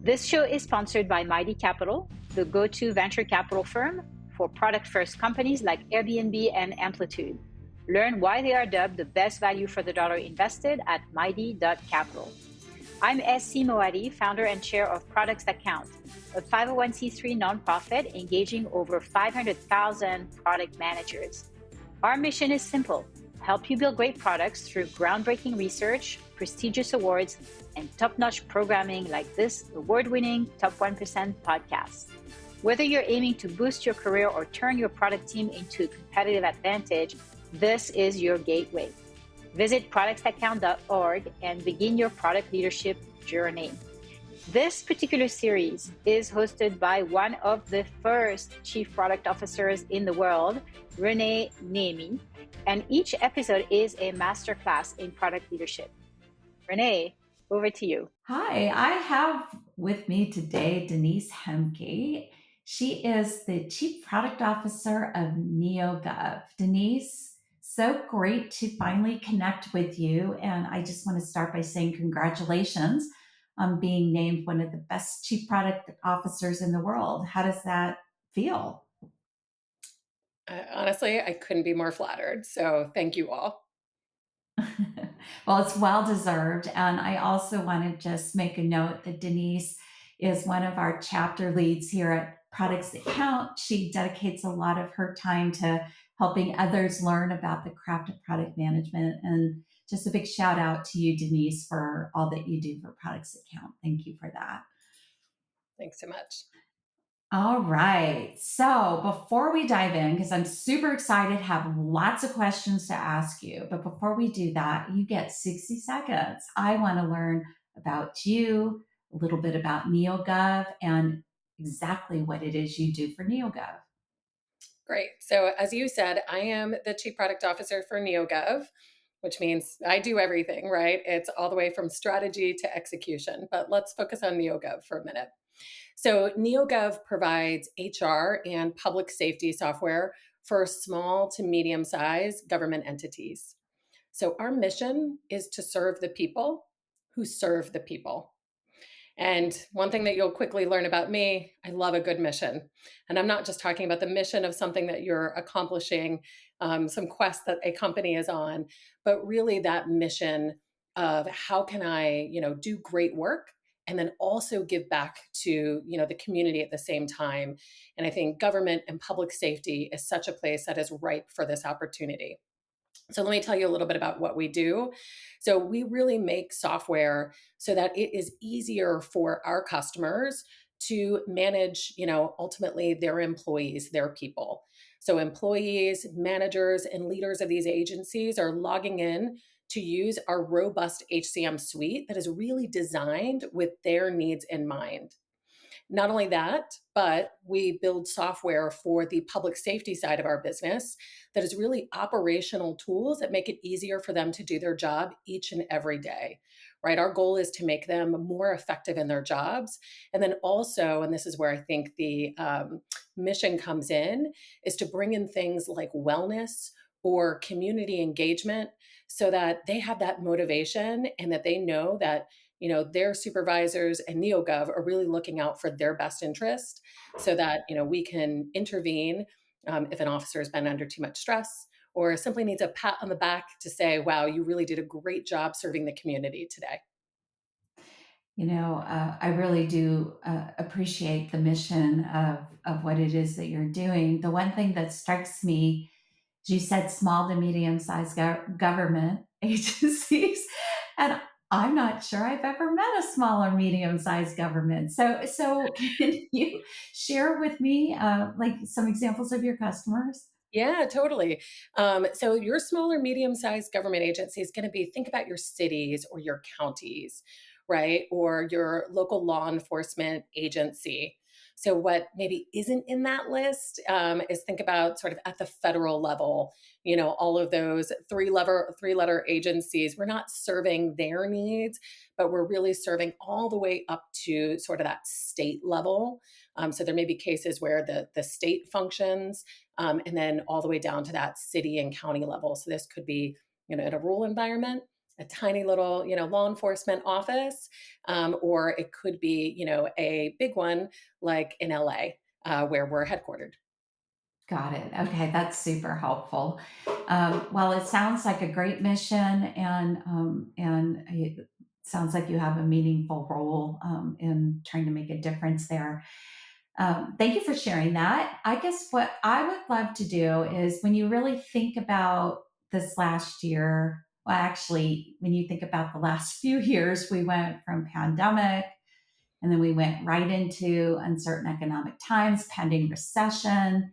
This show is sponsored by Mighty Capital, the go-to venture capital firm for product-first companies like Airbnb and Amplitude. Learn why they are dubbed the best value for the dollar invested at mighty.capital. I'm SC Moadi, founder and chair of Products That Count, a 501c3 nonprofit engaging over 500,000 product managers. Our mission is simple: help you build great products through groundbreaking research, prestigious awards, and top-notch programming like this award-winning Top 1% podcast. Whether you're aiming to boost your career or turn your product team into a competitive advantage, this is your gateway. Visit productsthatcount.org and begin your product leadership journey. This particular series is hosted by one of the first chief product officers in the world, Renee Niemi, and each episode is a masterclass in product leadership. Renee, over to you. Hi, I have with me today Denise Hemke. She is the Chief Product Officer of NEOGOV. Denise, so great to finally connect with you. And I just want to start by saying congratulations on being named one of the best Chief Product Officers in the world. How does that feel? Honestly, I couldn't be more flattered. So thank you all. Well, it's well deserved. And I also want to just make a note that Denise is one of our chapter leads here at Products That Count. She dedicates a lot of her time to helping others learn about the craft of product management. And just a big shout out to you, Denise, for all that you do for Products That Count. Thank you for that. Thanks so much. All right. So before we dive in, because I'm super excited, have lots of questions to ask you. But before we do that, you get 60 seconds. I want to learn about you, a little bit about NEOGOV, and exactly what it is you do for NEOGOV. Great. So as you said, I am the Chief Product Officer for NEOGOV, which means I do everything, right? It's all the way from strategy to execution. But let's focus on NEOGOV for a minute. So NEOGOV provides HR and public safety software for small to medium-sized government entities. So our mission is to serve the people who serve the people. And one thing that you'll quickly learn about me, I love a good mission. And I'm not just talking about the mission of something that you're accomplishing, some quest that a company is on, but really that mission of how can I, do great work and then also give back to, the community at the same time. And I think government and public safety is such a place that is ripe for this opportunity. So let me tell you a little bit about what we do. So we really make software so that it is easier for our customers to manage, ultimately their employees, their people. So employees, managers, and leaders of these agencies are logging in to use our robust HCM suite that is really designed with their needs in mind. Not only that, but we build software for the public safety side of our business that is really operational tools that make it easier for them to do their job each and every day, right? Our goal is to make them more effective in their jobs. And then also, and this is where I think the mission comes in, is to bring in things like wellness or community engagement so that they have that motivation and that they know that their supervisors and NEOGOV are really looking out for their best interest so that, we can intervene if an officer has been under too much stress or simply needs a pat on the back to say, wow, you really did a great job serving the community today. I really do appreciate the mission of what it is that you're doing. The one thing that strikes me, you said small to medium sized government agencies, and I'm not sure I've ever met a small or medium sized government. So can you share with me like some examples of your customers? Yeah, totally. So your smaller, medium-sized government agency is going to be, think about your cities or your counties, right? Or your local law enforcement agency. So what maybe isn't in that list is think about sort of at the federal level, all of those three-letter agencies. We're not serving their needs, but we're really serving all the way up to sort of that state level. So there may be cases where the state functions, and then all the way down to that city and county level. So this could be, in a rural environment, a tiny little, law enforcement office, or it could be, a big one like in LA, where we're headquartered. Got it. Okay, that's super helpful. Well, it sounds like a great mission, and it sounds like you have a meaningful role in trying to make a difference there. Thank you for sharing that. I guess what I would love to do is when you really think about this last year, well, actually, when you think about the last few years, we went from pandemic and then we went right into uncertain economic times, pending recession.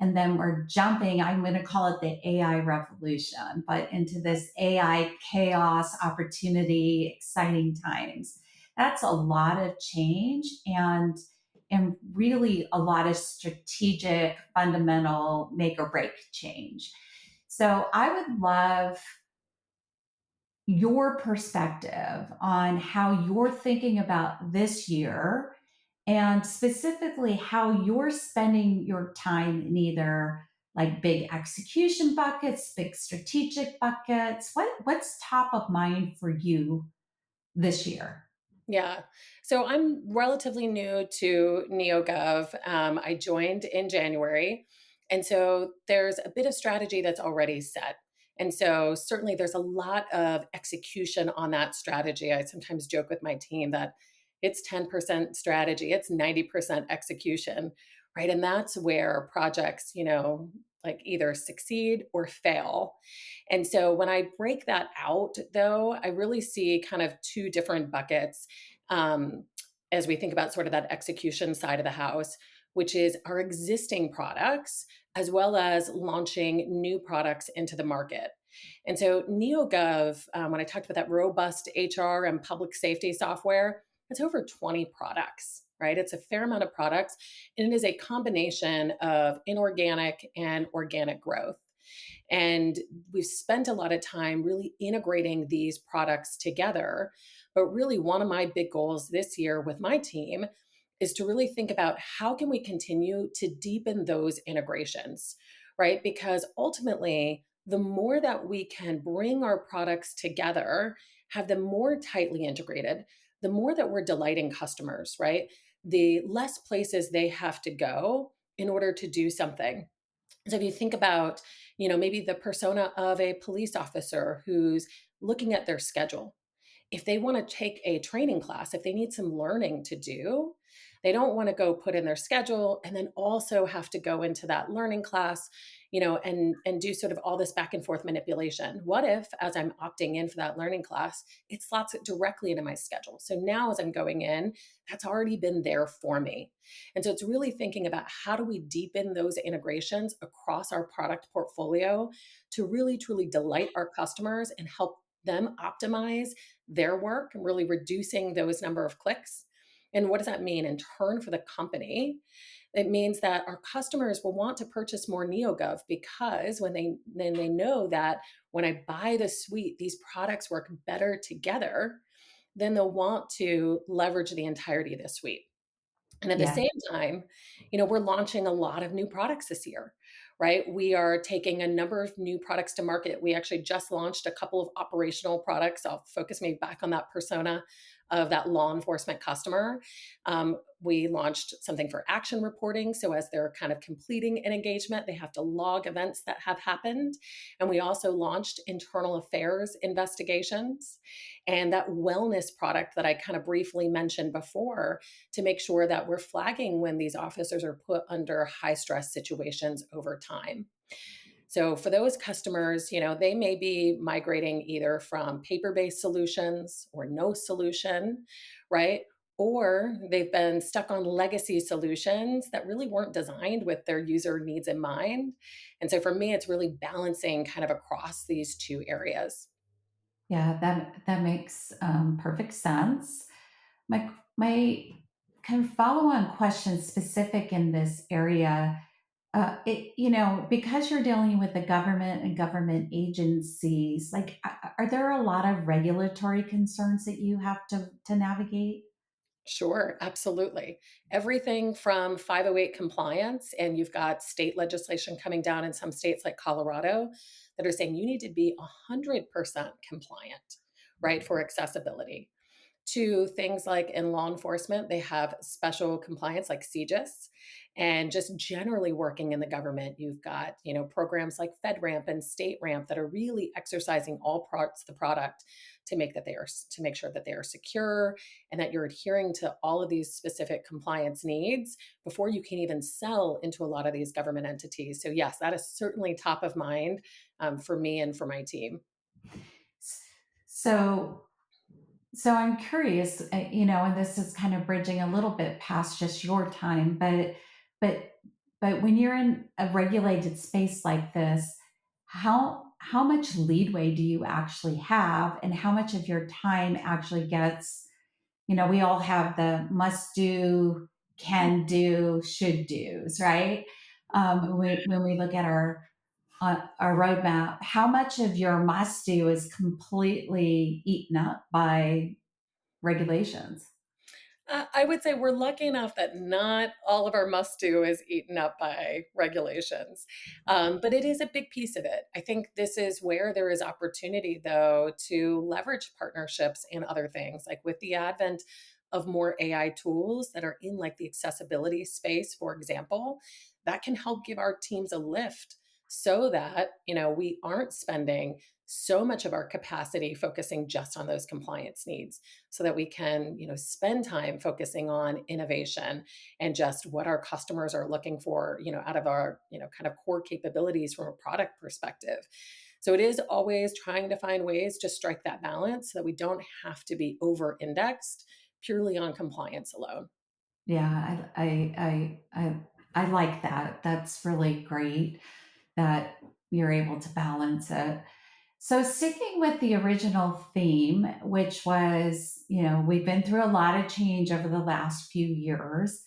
And then we're jumping, I'm going to call it the AI revolution, but into this AI chaos, opportunity, exciting times. That's a lot of change and really a lot of strategic, fundamental make or break change. So I would love your perspective on how you're thinking about this year and specifically how you're spending your time in either like big execution buckets, big strategic buckets. What's top of mind for you this year? Yeah. So I'm relatively new to NeoGov. I joined in January. And so there's a bit of strategy that's already set. And so certainly there's a lot of execution on that strategy. I sometimes joke with my team that it's 10% strategy, it's 90% execution, right? And that's where projects, like either succeed or fail. And so when I break that out, though, I really see kind of two different buckets, um, as we think about sort of that execution side of the house, which is our existing products, as well as launching new products into the market. And so NeoGov, when I talked about that robust HR and public safety software, it's over 20 products, right? It's a fair amount of products, and it is a combination of inorganic and organic growth. And we've spent a lot of time really integrating these products together. But really, one of my big goals this year with my team is to really think about how can we continue to deepen those integrations, right? Because ultimately, the more that we can bring our products together, have them more tightly integrated, the more that we're delighting customers, right? The less places they have to go in order to do something. So if you think about, maybe the persona of a police officer who's looking at their schedule, if they want to take a training class, if they need some learning to do, they don't want to go put in their schedule and then also have to go into that learning class, and do sort of all this back and forth manipulation. What if, as I'm opting in for that learning class, it slots it directly into my schedule? So now as I'm going in, that's already been there for me. And so it's really thinking about how do we deepen those integrations across our product portfolio to really truly delight our customers and help them optimize their work and really reducing those number of clicks. And what does that mean in turn for the company? It means that our customers will want to purchase more NeoGov because then they know that when I buy the suite, these products work better together, then they'll want to leverage the entirety of the suite. And at the Yeah. same time, we're launching a lot of new products this year, right? We are taking a number of new products to market. We actually just launched a couple of operational products. I'll focus maybe back on that persona of that law enforcement customer. We launched something for action reporting. So as they're kind of completing an engagement, they have to log events that have happened. And we also launched internal affairs investigations and that wellness product that I kind of briefly mentioned before, to make sure that we're flagging when these officers are put under high stress situations over time. So for those customers, they may be migrating either from paper-based solutions or no solution, right? Or they've been stuck on legacy solutions that really weren't designed with their user needs in mind. And so for me, it's really balancing kind of across these two areas. Yeah, that makes perfect sense. My kind of follow on question specific in this area, because you're dealing with the government and government agencies, like, are there a lot of regulatory concerns that you have to navigate? Sure, absolutely. Everything from 508 compliance, and you've got state legislation coming down in some states like Colorado that are saying you need to be 100% compliant, right, for accessibility, to things like in law enforcement, they have special compliance like CJIS, and just generally working in the government, you've got, programs like FedRAMP and StateRAMP that are really exercising all parts of the product to make sure that they are secure and that you're adhering to all of these specific compliance needs before you can even sell into a lot of these government entities. So yes, that is certainly top of mind for me and for my team. So, so I'm curious, and this is kind of bridging a little bit past just your time, but, but when you're in a regulated space like this, how much leadway do you actually have, and how much of your time actually gets, we all have the must do, can do, should do's, right? When we look at our roadmap, how much of your must do is completely eaten up by regulations? I would say we're lucky enough that not all of our must do is eaten up by regulations, but it is a big piece of it. I think this is where there is opportunity, though, to leverage partnerships and other things, like with the advent of more AI tools that are in like the accessibility space, for example, that can help give our teams a lift so that, we aren't spending so much of our capacity focusing just on those compliance needs, so that we can, spend time focusing on innovation and just what our customers are looking for, out of our, kind of core capabilities from a product perspective. So it is always trying to find ways to strike that balance so that we don't have to be over indexed purely on compliance alone. Yeah, I like that. That's really great that you're able to balance it. So, sticking with the original theme, which was, we've been through a lot of change over the last few years.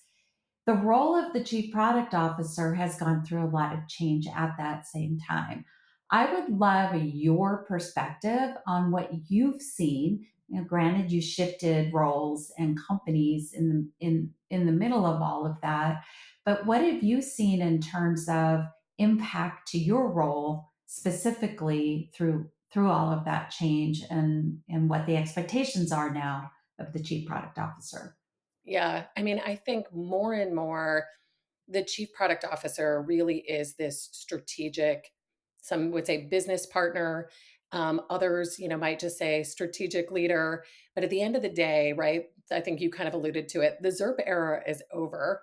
The role of the chief product officer has gone through a lot of change at that same time. I would love your perspective on what you've seen. Granted, you shifted roles and companies in the middle of all of that, but what have you seen in terms of impact to your role specifically through all of that change, and what the expectations are now of the chief product officer? Yeah, I mean, I think more and more the chief product officer really is this strategic, some would say business partner, others, might just say strategic leader. But at the end of the day, right, I think you kind of alluded to it, the ZERP era is over.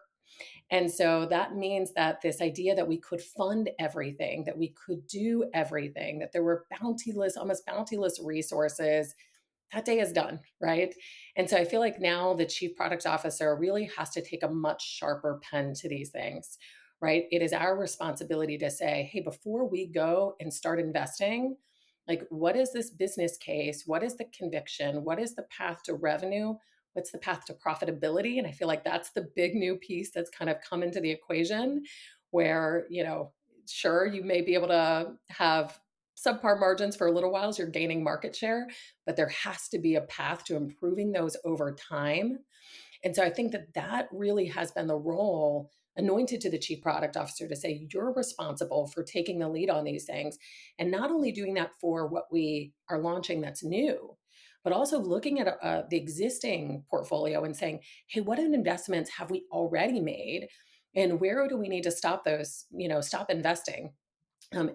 And so that means that this idea that we could fund everything, that we could do everything, that there were bountiless, almost bountiless resources, that day is done, right? And so I feel like now the chief product officer really has to take a much sharper pen to these things, right? It is our responsibility to say, hey, before we go and start investing, like, what is this business case? What is the conviction? What is the path to revenue? What's the path to profitability? And I feel like that's the big new piece that's kind of come into the equation where, sure, you may be able to have subpar margins for a little while as you're gaining market share, but there has to be a path to improving those over time. And so I think that that really has been the role anointed to the chief product officer to say, you're responsible for taking the lead on these things. And not only doing that for what we are launching that's new, but also looking at the existing portfolio and saying, hey, what investments have we already made? And where do we need to stop those, stop investing?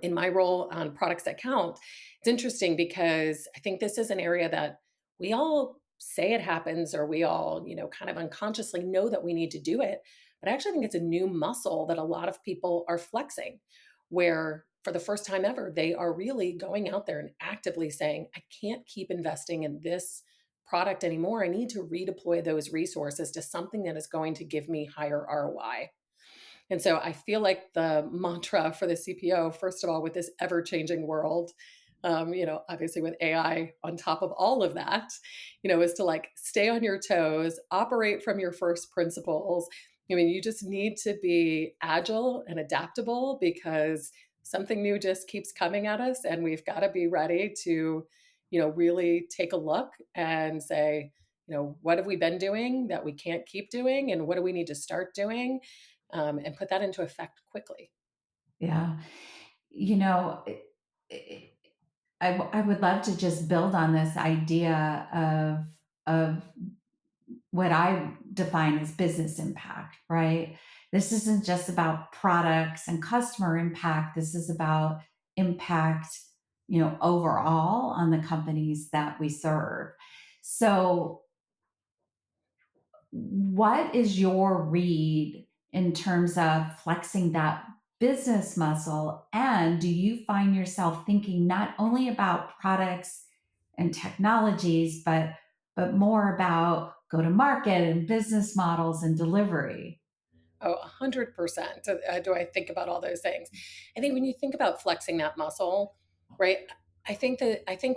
In my role on products that count, it's interesting because I think this is an area that we all say it happens, or we all, kind of unconsciously know that we need to do it. But I actually think it's a new muscle that a lot of people are flexing, where for the first time ever, they are really going out there and actively saying, I can't keep investing in this product anymore. I need to redeploy those resources to something that is going to give me higher ROI. And so I feel like the mantra for the CPO, first of all, with this ever changing world, obviously with AI on top of all of that, is to like stay on your toes, operate from your first principles. I mean, you just need to be agile and adaptable because something new just keeps coming at us, and we've got to be ready to, really take a look and say, what have we been doing that we can't keep doing, and what do we need to start doing, and put that into effect quickly. Yeah. You know, I would love to just build on this idea of what I define as business impact, right? This isn't just about products and customer impact. This is about impact, overall on the companies that we serve. So, what is your read in terms of flexing that business muscle? And do you find yourself thinking not only about products and technologies, but more about go to market and business models and delivery? Oh, 100%. Do I think about all those things? I think when you think about flexing that muscle, right? I think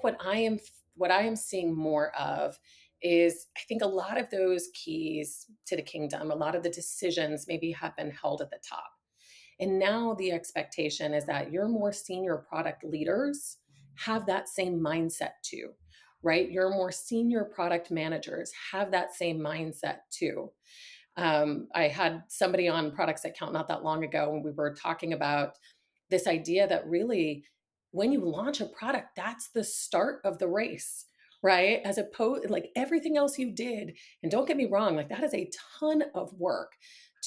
what I am seeing more of is I think a lot of those keys to the kingdom, a lot of the decisions maybe have been held at the top. And now the expectation is that your more senior product leaders have that same mindset too, right? Your more senior product managers have that same mindset too. I had somebody on Products That Count not that long ago, and we were talking about this idea that really, when you launch a product, that's the start of the race, right? As opposed, like everything else you did, and don't get me wrong, like that is a ton of work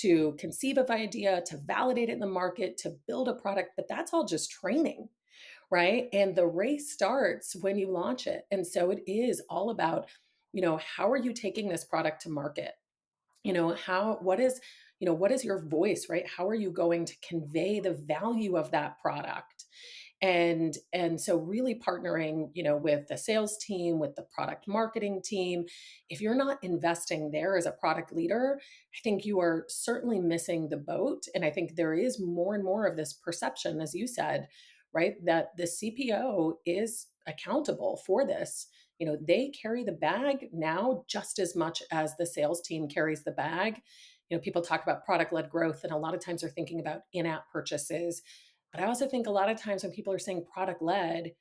to conceive of idea, to validate it in the market, to build a product, but that's all just training, right? And the race starts when you launch it. And so it is all about, how are you taking this product to market? What is your voice, right? How are you going to convey the value of that product? And so really partnering, with the sales team, with the product marketing team. If you're not investing there as a product leader, I think you are certainly missing the boat. And I think there is more and more of this perception, as you said, right, that the CPO is accountable for this. They carry the bag now just as much as the sales team carries the bag. People talk about product led growth, and a lot of times they're thinking about in app purchases. But I also think a lot of times when people are saying product led,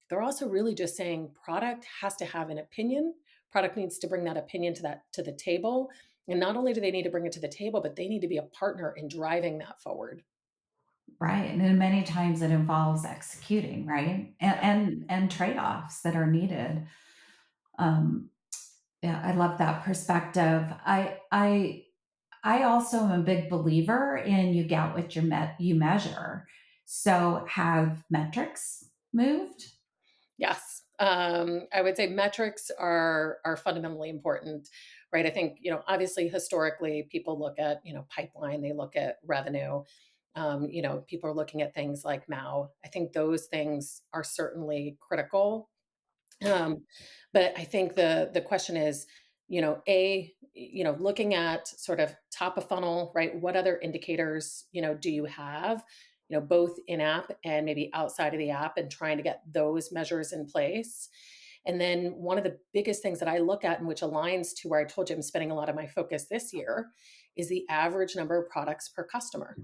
they're also really just saying product has to have an opinion. Product needs to bring that opinion to the table. And not only do they need to bring it to the table, but they need to be a partner in driving that forward. Right. And then many times it involves executing, right? And Yeah. and trade-offs that are needed. Um, yeah, I love that perspective. I also am a big believer in you get what you measure. So have metrics moved? Yes. I would say metrics are fundamentally important, right? I think, obviously historically people look at, pipeline, they look at revenue. People are looking at things like MAU. I think those things are certainly critical. Um, but I think the question is, looking at sort of top of funnel, right? What other indicators, do you have, both in app and maybe outside of the app, and trying to get those measures in place. And then one of the biggest things that I look at, and which aligns to where I told you I'm spending a lot of my focus this year, is the average number of products per customer,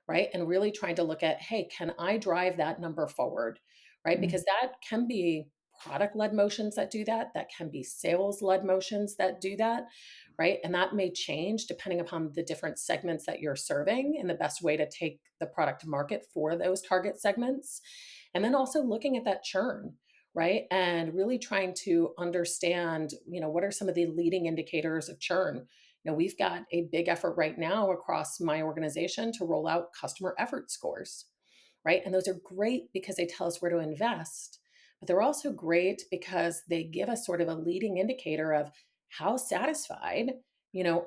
right? And really trying to look at, hey, can I drive that number forward, right? Because that can be product led motions that do that. That can be sales led motions that do that, right? And that may change depending upon the different segments that you're serving and the best way to take the product to market for those target segments. And then also looking at that churn, right? And really trying to understand, what are some of the leading indicators of churn. We've got a big effort right now across my organization to roll out customer effort scores, right? And those are great because they tell us where to invest, but they're also great because they give us sort of a leading indicator of how satisfied,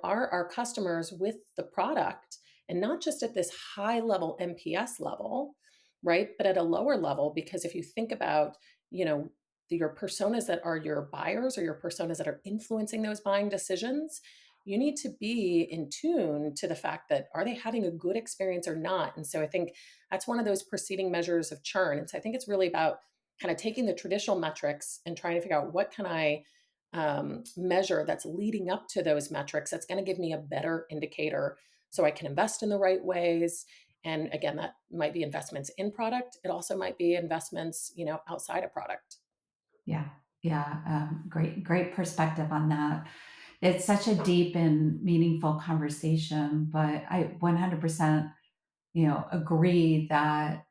are our customers with the product, and not just at this high level NPS level, right? But at a lower level, because if you think about, your personas that are your buyers or your personas that are influencing those buying decisions, you need to be in tune to the fact that are they having a good experience or not. And so I think that's one of those preceding measures of churn. And so I think it's really about kind of taking the traditional metrics and trying to figure out what can I measure that's leading up to those metrics that's going to give me a better indicator so I can invest in the right ways. And again, that might be investments in product. It also might be investments, outside of product. Yeah, yeah. Great perspective on that. It's such a deep and meaningful conversation, but I 100%, agree that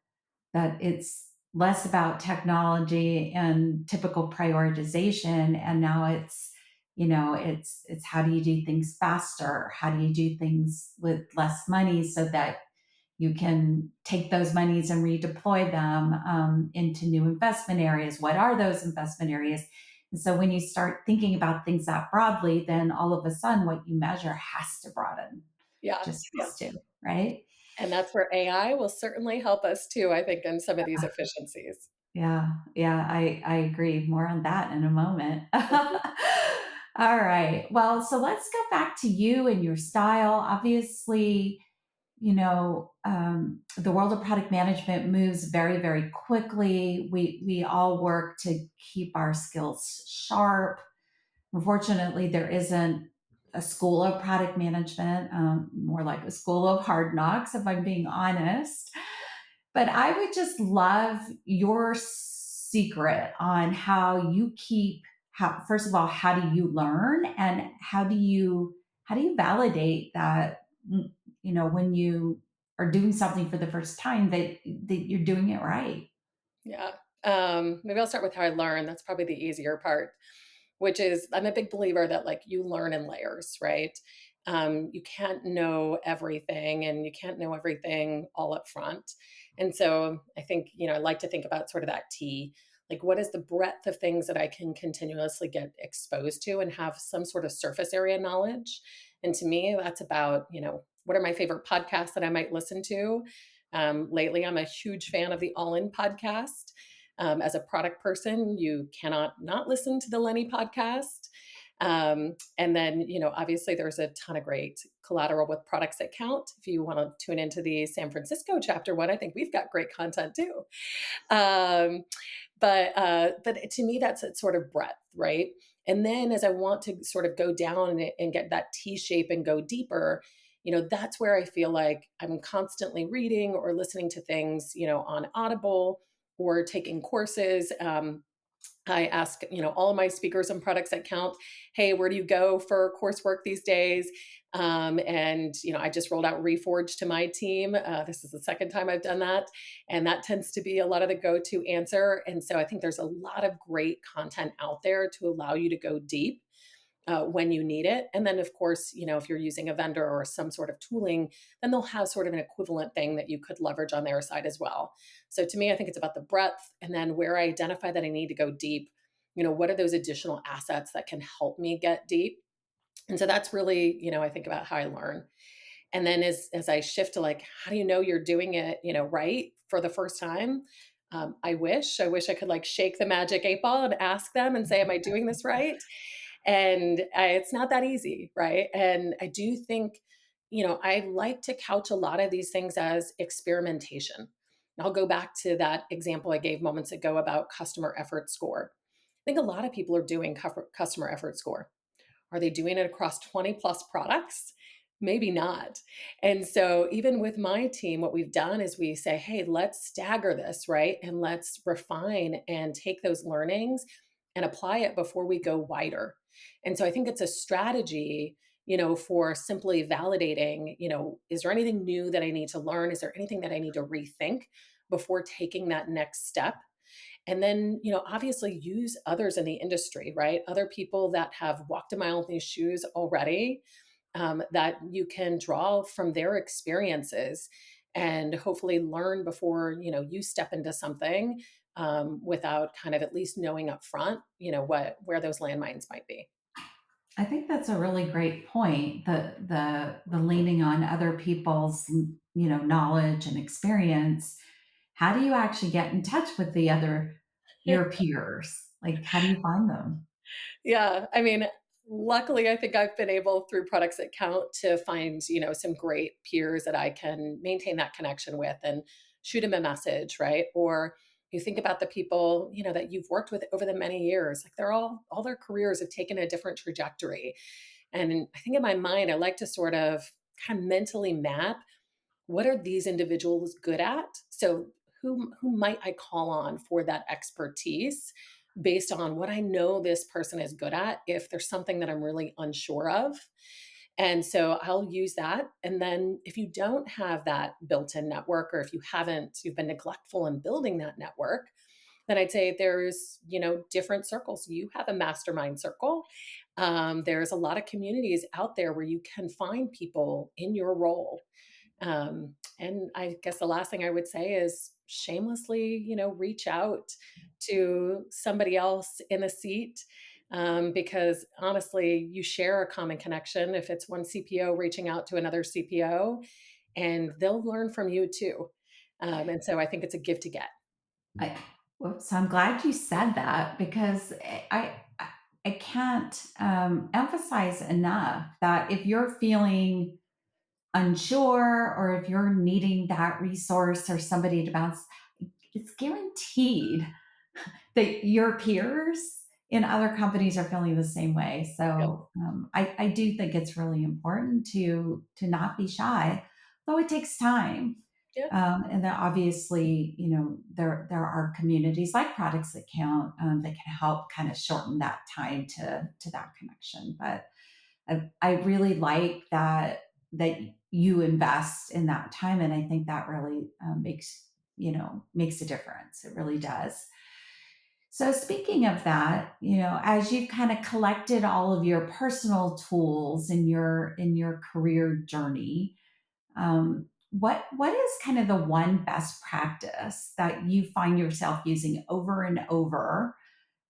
it's less about technology and typical prioritization, and now it's how do you do things faster? How do you do things with less money so that you can take those monies and redeploy them into new investment areas? What are those investment areas? And so when you start thinking about things that broadly, then all of a sudden what you measure has to broaden, Yeah. just has to, right? And that's where AI will certainly help us too, I think, in some of these efficiencies. Yeah, yeah, I agree. More on that in a moment. All right. Well, so let's go back to you and your style. Obviously, the world of product management moves very, very quickly. We all work to keep our skills sharp. Unfortunately, there isn't a school of product management, more like a school of hard knocks, if I'm being honest. But I would just love your secret on how you keep how first of all, how do you learn, and how do you validate that when you are doing something for the first time that you're doing it right. Yeah. Maybe I'll start with how I learn. That's probably the easier part, which is I'm a big believer that like you learn in layers, right? You can't know everything and you can't know everything all up front. And so I think, I like to think about sort of that T, like what is the breadth of things that I can continuously get exposed to and have some sort of surface area knowledge. And to me, that's about, what are my favorite podcasts that I might listen to? Lately, I'm a huge fan of the All In podcast. As a product person, you cannot not listen to the Lenny podcast. And then, obviously there's a ton of great collateral with products that count. If you want to tune into the San Francisco chapter one, I think we've got great content too. But to me, that's a sort of breadth, right? And then as I want to sort of go down and get that T shape and go deeper, that's where I feel like I'm constantly reading or listening to things, on Audible or taking courses. I ask, all of my speakers and products that count, hey, where do you go for coursework these days? And I just rolled out Reforge to my team. This is the second time I've done that, and that tends to be a lot of the go-to answer. And so I think there's a lot of great content out there to allow you to go deep when you need it. And then, of course, if you're using a vendor or some sort of tooling, then they'll have sort of an equivalent thing that you could leverage on their side as well. So to me, I think it's about the breadth and then where I identify that I need to go deep. What are those additional assets that can help me get deep? And so that's really, I think about how I learn. And then as I shift to like, how do you know you're doing it, right for the first time? I wish I could like shake the magic 8 ball and ask them and say, am I doing this right? And it's not that easy, right? And I do think, I like to couch a lot of these things as experimentation. And I'll go back to that example I gave moments ago about customer effort score. I think a lot of people are doing customer effort score. Are they doing it across 20 plus products? Maybe not. And so, even with my team, what we've done is we say, hey, let's stagger this, right? And let's refine and take those learnings and apply it before we go wider. And so, I think it's a strategy, for simply validating, is there anything new that I need to learn? Is there anything that I need to rethink before taking that next step? And then, obviously use others in the industry, right? Other people that have walked a mile in these shoes already, that you can draw from their experiences and hopefully learn before, you step into something, without kind of at least knowing up front, where those landmines might be. I think that's a really great point. The leaning on other people's knowledge and experience. How do you actually get in touch with your peers? Like, how do you find them? Yeah, I mean, luckily, I think I've been able through products that count to find, some great peers that I can maintain that connection with and shoot them a message, right? Or you think about the people, that you've worked with over the many years, like they're all their careers have taken a different trajectory. And I think in my mind, I like to sort of kind of mentally map what are these individuals good at? So who might I call on for that expertise based on what I know this person is good at if there's something that I'm really unsure of? And so I'll use that. And then if you don't have that built-in network, or if you've been neglectful in building that network, then I'd say there's, different circles. You have a mastermind circle. There's a lot of communities out there where you can find people in your role. And I guess the last thing I would say is shamelessly, reach out to somebody else in a seat. Because honestly, you share a common connection if it's one CPO reaching out to another CPO, and they'll learn from you too. And so I think it's a give to get. I, so I'm glad you said that, because I can't emphasize enough that if you're feeling unsure, or if you're needing that resource or somebody to bounce, it's guaranteed that your peers in other companies are feeling the same way. Yep. So I do think it's really important to not be shy, though it takes time. Yeah. And then obviously, there are communities like Products That Count that can help kind of shorten that time to that connection. But I really like that you invest in that time, and I think that really makes a difference. It really does. So speaking of that, as you've kind of collected all of your personal tools in your career journey, what is kind of the one best practice that you find yourself using over and over?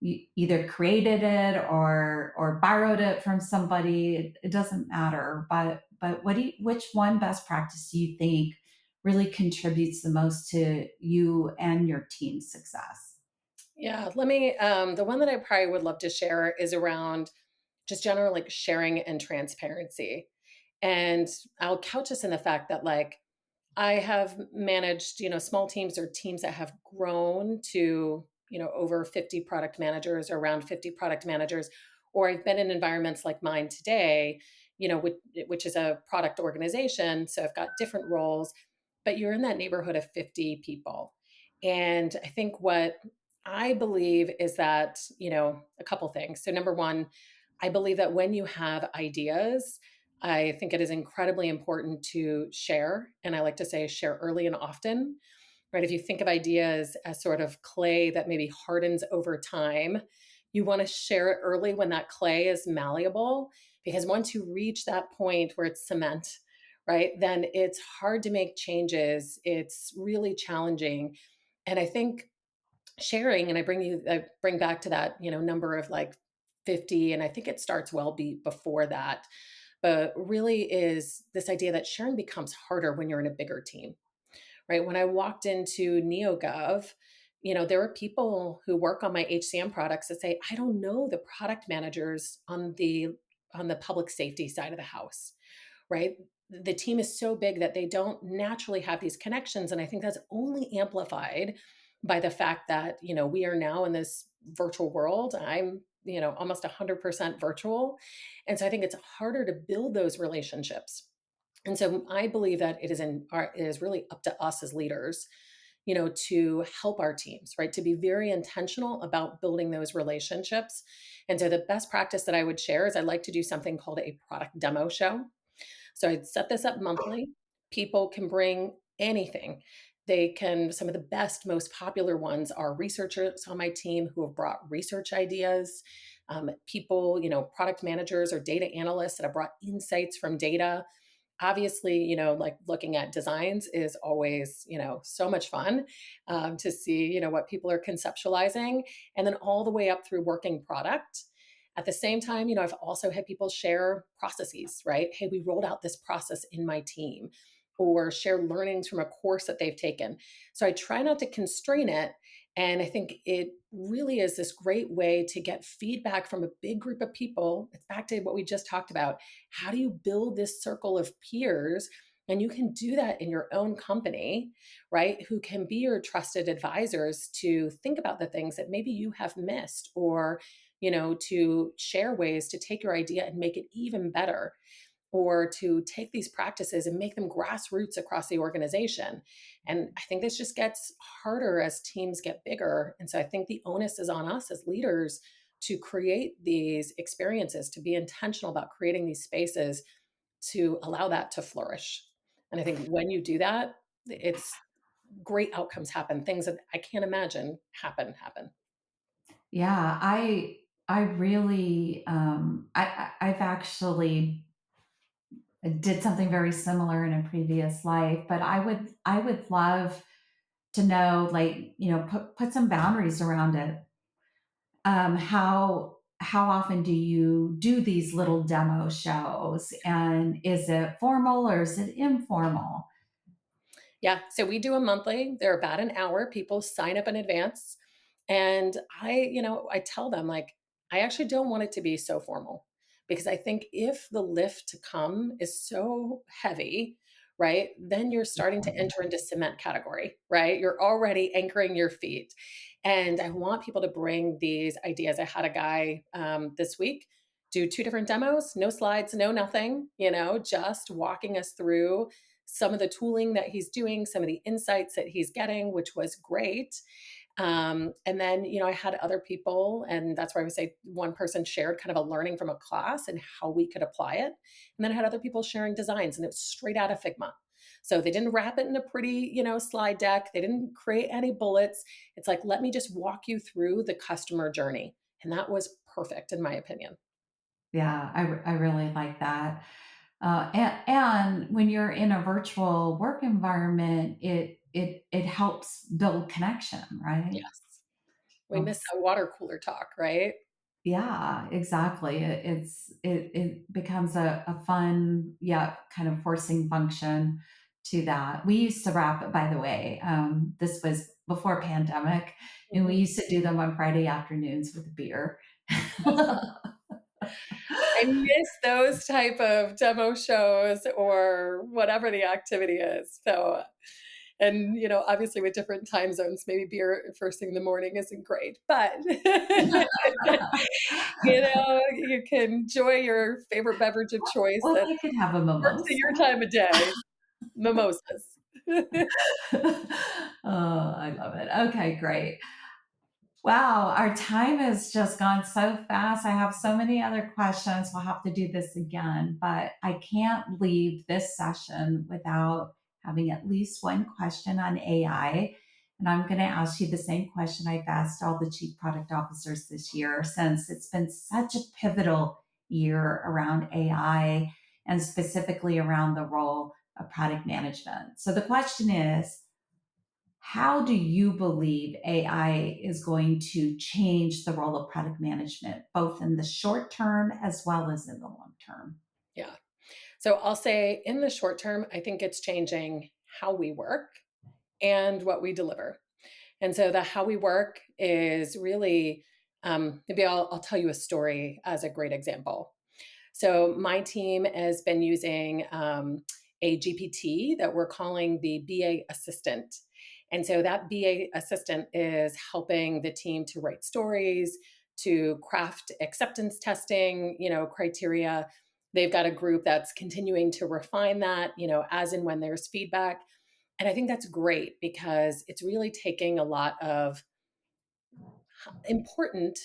You either created it or borrowed it from somebody. It doesn't matter. But which one best practice do you think really contributes the most to you and your team's success? Yeah. The one that I probably would love to share is around just general like sharing and transparency. And I'll couch this in the fact that like I have managed, small teams or teams that have grown to, over 50 product managers or around 50 product managers, or I've been in environments like mine today, which is a product organization. So I've got different roles, but you're in that neighborhood of 50 people. And I think what I believe is that, a couple things. So number one, I believe that when you have ideas, I think it is incredibly important to share. And I like to say share early and often, right? If you think of ideas as sort of clay that maybe hardens over time, you want to share it early when that clay is malleable, because once you reach that point where it's cement, right, then it's hard to make changes. It's really challenging. And I think sharing, and I bring back to that, number of like 50, and I think it starts before that, but really is this idea that sharing becomes harder when you're in a bigger team, right? When I walked into NEOGOV, there were people who work on my HCM products that say, I don't know the product managers on the public safety side of the house, right? The team is so big that they don't naturally have these connections. And I think that's only amplified by the fact that, we are now in this virtual world. I'm, almost 100% virtual. And so I think it's harder to build those relationships. And so I believe that it is really up to us as leaders, to help our teams, right? To be very intentional about building those relationships. And so the best practice that I would share is I like to do something called a product demo show. So I'd set this up monthly. People can bring anything. Some of the best, most popular ones are researchers on my team who have brought research ideas, people, product managers or data analysts that have brought insights from data. Obviously, like looking at designs is always, so much fun to see, what people are conceptualizing, and then all the way up through working product. At the same time, I've also had people share processes, right? Hey, we rolled out this process in my team, or share learnings from a course that they've taken. So I try not to constrain it. And I think it really is this great way to get feedback from a big group of people. It's back to what we just talked about. How do you build this circle of peers? And you can do that in your own company, right? Who can be your trusted advisors to think about the things that maybe you have missed, or to share ways to take your idea and make it even better, or to take these practices and make them grassroots across the organization. And I think this just gets harder as teams get bigger. And so I think the onus is on us as leaders to create these experiences, to be intentional about creating these spaces to allow that to flourish. And I think when you do that, it's great outcomes happen. Things that I can't imagine happen. Yeah, I really I've actually did something very similar in a previous life, but I would love to know, like, put some boundaries around it. How often do you do these little demo shows, and is it formal or is it informal? Yeah, so we do a monthly. They're about an hour. People sign up in advance. And I tell them, like, I actually don't want it to be so formal, because I think if the lift to come is so heavy, right, then you're starting to enter into cement category, right? You're already anchoring your feet. And I want people to bring these ideas. I had a guy this week do 2 different demos, no slides, no nothing, just walking us through some of the tooling that he's doing, some of the insights that he's getting, which was great. And then, I had other people, and that's where I would say one person shared kind of a learning from a class and how we could apply it. And then I had other people sharing designs, and it was straight out of Figma. So they didn't wrap it in a pretty, slide deck. They didn't create any bullets. It's like, let me just walk you through the customer journey. And that was perfect, in my opinion. Yeah, I really like that. And when you're in a virtual work environment, it helps build connection, right? Yes. We miss Helps. that water cooler talk, right? Yeah, exactly. It becomes a fun, yeah, kind of forcing function to that. We used to wrap it, by the way. This was before pandemic, and we Mhm. used to do them on Friday afternoons with beer. I miss those type of demo shows or whatever the activity is. So, and obviously with different time zones, maybe beer first thing in the morning isn't great, but you can enjoy your favorite beverage of choice Well, that they could have a works at mimosa. your time of day, mimosas. Oh, I love it. Okay, great. Wow, our time has just gone so fast. I have so many other questions. We'll have to do this again, but I can't leave this session without having at least one question on AI. And I'm going to ask you the same question I've asked all the chief product officers this year, since it's been such a pivotal year around AI and specifically around the role of product management. So the question is, how do you believe AI is going to change the role of product management, both in the short term as well as in the long term? Yeah. So I'll say in the short term, I think it's changing how we work and what we deliver. And so the how we work is really, maybe I'll tell you a story as a great example. So my team has been using a GPT that we're calling the BA assistant. And so that BA assistant is helping the team to write stories, to craft acceptance testing, criteria. They've got a group that's continuing to refine that, as and when there's feedback. And I think that's great because it's really taking a lot of important,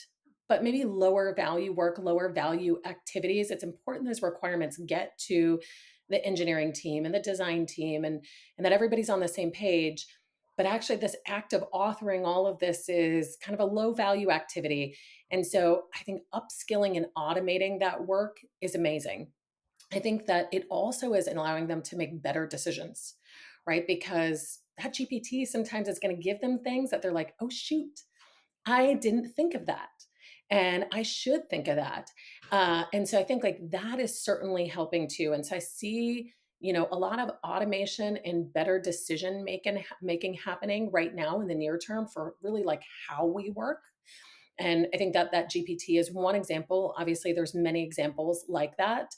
but maybe lower value work, lower value activities. It's important those requirements get to the engineering team and the design team, and that everybody's on the same page. But actually, this act of authoring all of this is kind of a low value activity. And so I think upskilling and automating that work is amazing. I think that it also is allowing them to make better decisions, right? Because that GPT sometimes is going to give them things that they're like, oh, shoot, I didn't think of that. And I should think of that. And so I think like that is certainly helping too. And so I see, a lot of automation and better decision making happening right now in the near term for really like how we work. And I think that GPT is one example. Obviously, there's many examples like that.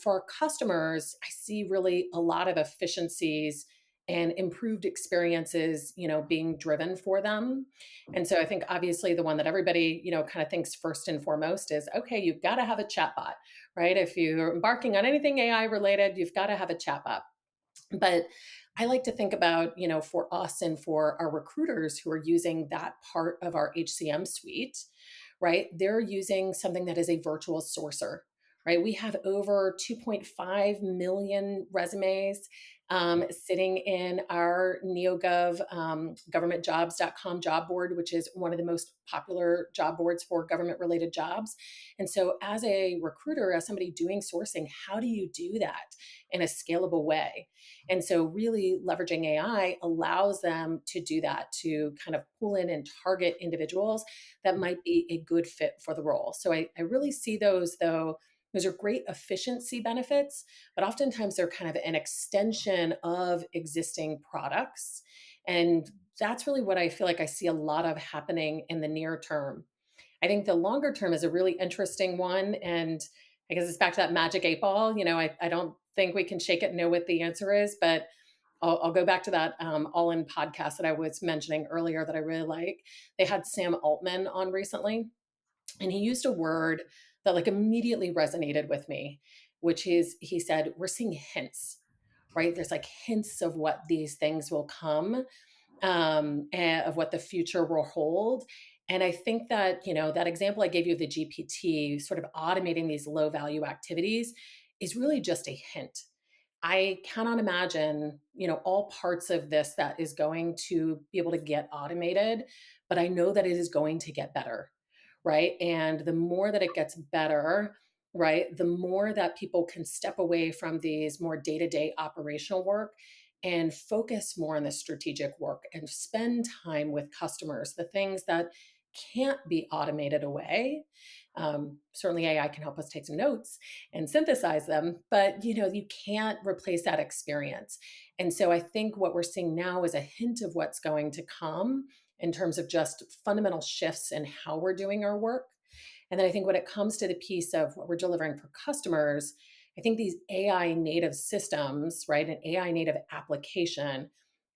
For our customers, I see really a lot of efficiencies and improved experiences, being driven for them. And so I think obviously the one that everybody, kind of thinks first and foremost is, okay, you've got to have a chatbot, right? If you're embarking on anything AI related, you've got to have a chatbot. But I like to think about, for us and for our recruiters who are using that part of our HCM suite, right? They're using something that is a virtual sourcer, right? We have over 2.5 million resumes sitting in our NEOGOV governmentjobs.com job board, which is one of the most popular job boards for government related jobs. And so, as a recruiter, as somebody doing sourcing, how do you do that in a scalable way? And so, really leveraging AI allows them to do that, to kind of pull in and target individuals that might be a good fit for the role. So, I really see those, though. Those are great efficiency benefits, but oftentimes they're kind of an extension of existing products. And that's really what I feel like I see a lot of happening in the near term. I think the longer term is a really interesting one. And I guess it's back to that magic 8 ball. I don't think we can shake it and know what the answer is, but I'll go back to that All In podcast that I was mentioning earlier that I really like. They had Sam Altman on recently, and he used a word that like immediately resonated with me, which is, he said, we're seeing hints, right? There's like hints of what these things will come, and of what the future will hold. And I think that, that example I gave you of the GPT, sort of automating these low value activities, is really just a hint. I cannot imagine, all parts of this that is going to be able to get automated, but I know that it is going to get better, right? And the more that it gets better, right, the more that people can step away from these more day-to-day operational work and focus more on the strategic work and spend time with customers, the things that can't be automated away. Certainly AI can help us take some notes and synthesize them, but you can't replace that experience. And so I think what we're seeing now is a hint of what's going to come in terms of just fundamental shifts in how we're doing our work. And then I think when it comes to the piece of what we're delivering for customers, I think these AI native systems, right, an AI native application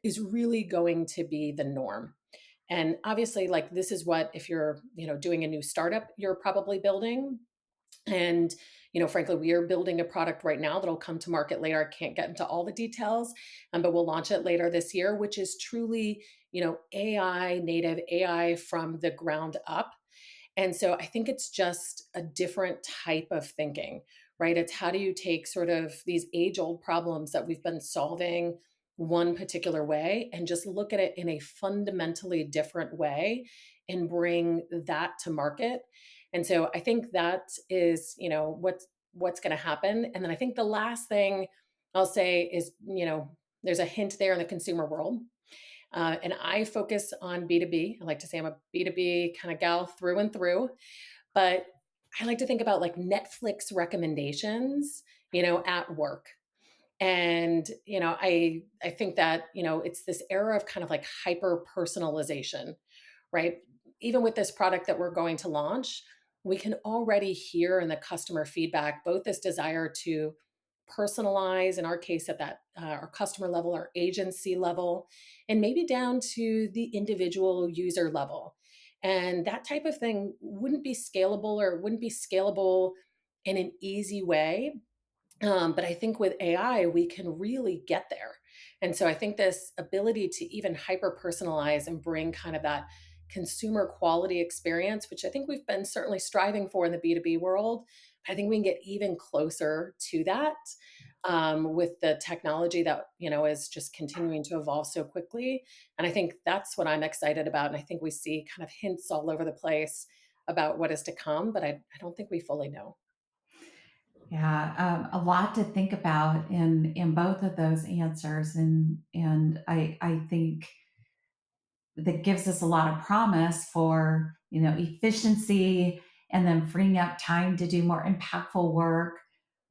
is really going to be the norm. And obviously, like, this is what, if you're, doing a new startup, you're probably building. And, frankly, we are building a product right now that'll come to market later. I can't get into all the details, but we'll launch it later this year, which is truly, AI native, AI from the ground up. And so I think it's just a different type of thinking, right? It's how do you take sort of these age old problems that we've been solving one particular way and just look at it in a fundamentally different way and bring that to market. And so I think that is, what's going to happen. And then I think the last thing I'll say is, there's a hint there in the consumer world. And I focus on B2B. I like to say I'm a B2B kind of gal through and through, but I like to think about like Netflix recommendations, at work. And, I think that, it's this era of kind of like hyper personalization, right? Even with this product that we're going to launch, we can already hear in the customer feedback both this desire to personalize, in our case, at that our customer level, our agency level, and maybe down to the individual user level. And that type of thing wouldn't be scalable, or wouldn't be scalable in an easy way, but I think with AI, we can really get there. And so I think this ability to even hyper personalize and bring kind of that consumer quality experience, which I think we've been certainly striving for in the B2B world, I think we can get even closer to that, with the technology that, is just continuing to evolve so quickly. And I think that's what I'm excited about. And I think we see kind of hints all over the place about what is to come, but I don't think we fully know. Yeah, a lot to think about in both of those answers, and I think that gives us a lot of promise for efficiency and then freeing up time to do more impactful work.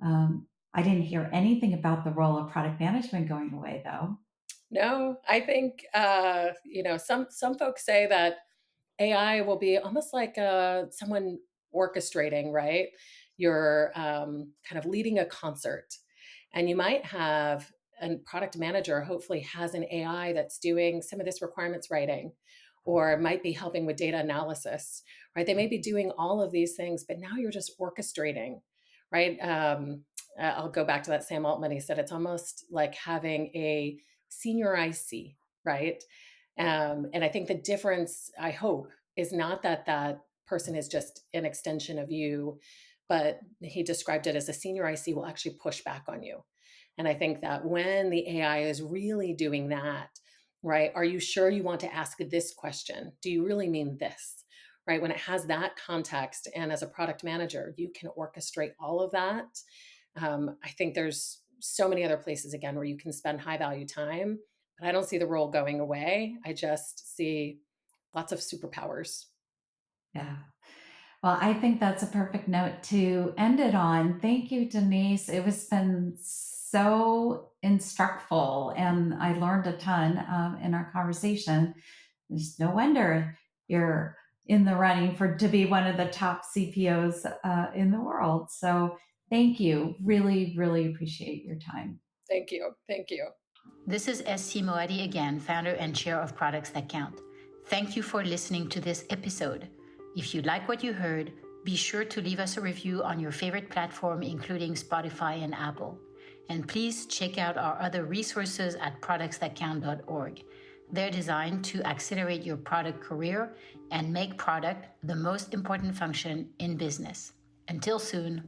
I didn't hear anything about the role of product management going away, though. No, I think some folks say that AI will be almost like someone orchestrating, right? You're kind of leading a concert, and you might have a product manager hopefully has an AI that's doing some of this requirements writing, or might be helping with data analysis, right? They may be doing all of these things, but now you're just orchestrating, right? I'll go back to that Sam Altman. He said it's almost like having a senior IC, right? And I think the difference, I hope, is not that that person is just an extension of you, but he described it as a senior IC will actually push back on you. And I think that when the AI is really doing that, right, are you sure you want to ask this question? Do you really mean this? Right, when it has that context, and as a product manager, you can orchestrate all of that. I think there's so many other places, again, where you can spend high value time, but I don't see the role going away. I just see lots of superpowers. Yeah. Well, I think that's a perfect note to end it on. Thank you, Denise. It has been so instructful, and I learned a ton in our conversation. There's no wonder you're in the running to be one of the top CPOs in the world. So thank you. Really, really appreciate your time. Thank you. Thank you. This is SC Moadi again, founder and chair of Products That Count. Thank you for listening to this episode. If you like what you heard, be sure to leave us a review on your favorite platform, including Spotify and Apple. And please check out our other resources at productsthatcount.org. They're designed to accelerate your product career and make product the most important function in business. Until soon.